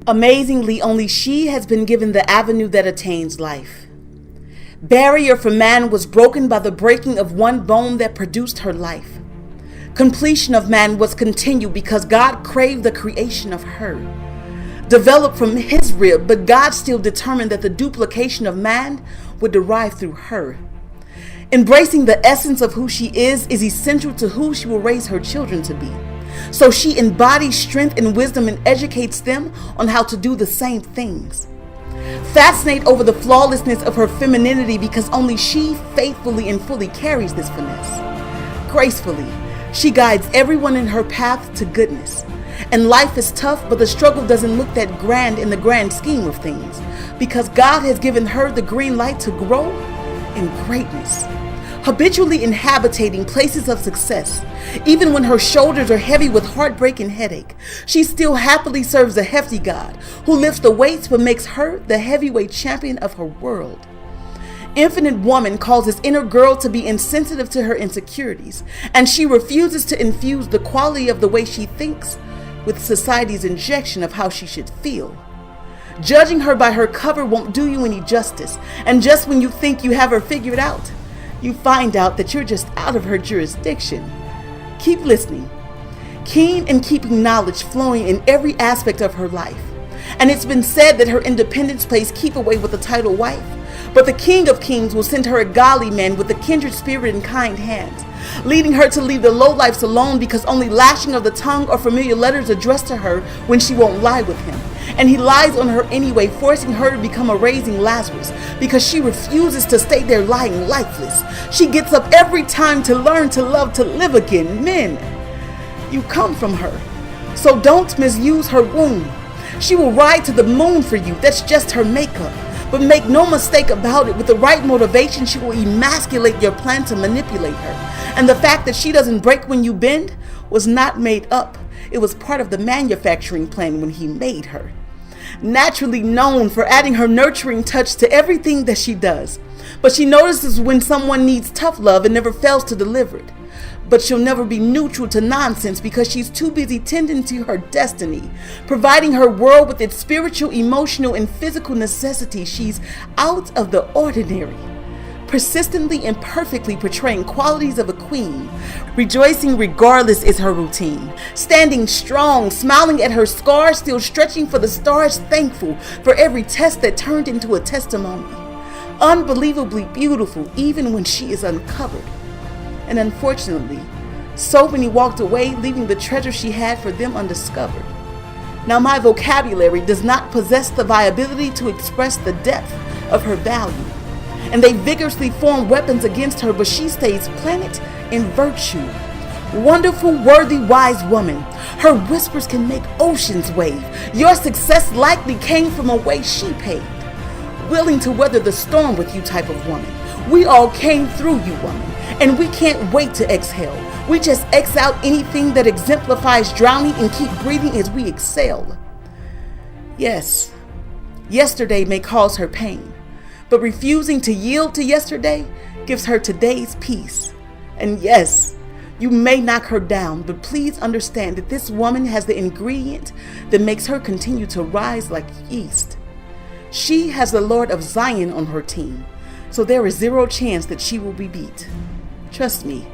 Amazingly, only she has been given the avenue that attains life. Barrier for man was broken by the breaking of one bone that produced her life. Completion of man was continued because God craved the creation of her. Developed from his rib, but God still determined that the duplication of man would derive through her. Embracing the essence of who she is essential to who she will raise her children to be. So she embodies strength and wisdom and educates them on how to do the same things. Fascinate over the flawlessness of her femininity because only she faithfully and fully carries this finesse. Gracefully, she guides everyone in her path to goodness. And life is tough, but the struggle doesn't look that grand in the grand scheme of things because God has given her the green light to grow in greatness. Habitually inhabiting places of success, even when her shoulders are heavy with heartbreak and headache, she still happily serves a hefty God who lifts the weights but makes her the heavyweight champion of her world. Infinite Woman calls this inner girl to be insensitive to her insecurities, and she refuses to infuse the quality of the way she thinks with society's injection of how she should feel. Judging her by her cover won't do you any justice, and just when you think you have her figured out, you find out that you're just out of her jurisdiction. Keep listening, keen in keeping knowledge flowing in every aspect of her life. And it's been said that her independence plays keep away with the title wife, but the King of Kings will send her a godly man with a kindred spirit and kind hands, leading her to leave the lowlifes alone because only lashing of the tongue or familiar letters addressed to her when she won't lie with him. And he lies on her anyway, forcing her to become a raising Lazarus because she refuses to stay there lying lifeless. She gets up every time to learn to love, to live again. Men, you come from her, so don't misuse her womb. She will ride to the moon for you. That's just her makeup. But make no mistake about it, with the right motivation, she will emasculate your plan to manipulate her. And the fact that she doesn't break when you bend was not made up. It was part of the manufacturing plan when he made her. Naturally known for adding her nurturing touch to everything that she does. But she notices when someone needs tough love and never fails to deliver it. But she'll never be neutral to nonsense because she's too busy tending to her destiny, providing her world with its spiritual, emotional, and physical necessities. She's out of the ordinary, persistently and perfectly portraying qualities of a queen. Rejoicing regardless is her routine. Standing strong, smiling at her scars, still stretching for the stars, thankful for every test that turned into a testimony. Unbelievably beautiful even when she is uncovered. And unfortunately, so many walked away, leaving the treasure she had for them undiscovered. Now, my vocabulary does not possess the viability to express the depth of her value, and they vigorously form weapons against her, but she stays planted in virtue. Wonderful, worthy, wise woman. Her whispers can make oceans wave. Your success likely came from a way she paved. Willing to weather the storm with you type of woman. We all came through you, woman. And we can't wait to exhale. We just X out anything that exemplifies drowning and keep breathing as we exhale. Yes, yesterday may cause her pain, but refusing to yield to yesterday gives her today's peace. And yes, you may knock her down, but please understand that this woman has the ingredient that makes her continue to rise like yeast. She has the Lord of Zion on her team, so there is zero chance that she will be beat. Trust me,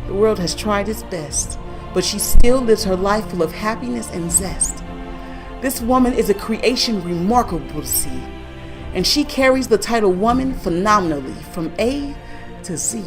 the world has tried its best, but she still lives her life full of happiness and zest. This woman is a creation remarkable to see, and she carries the title woman phenomenally from A to Z.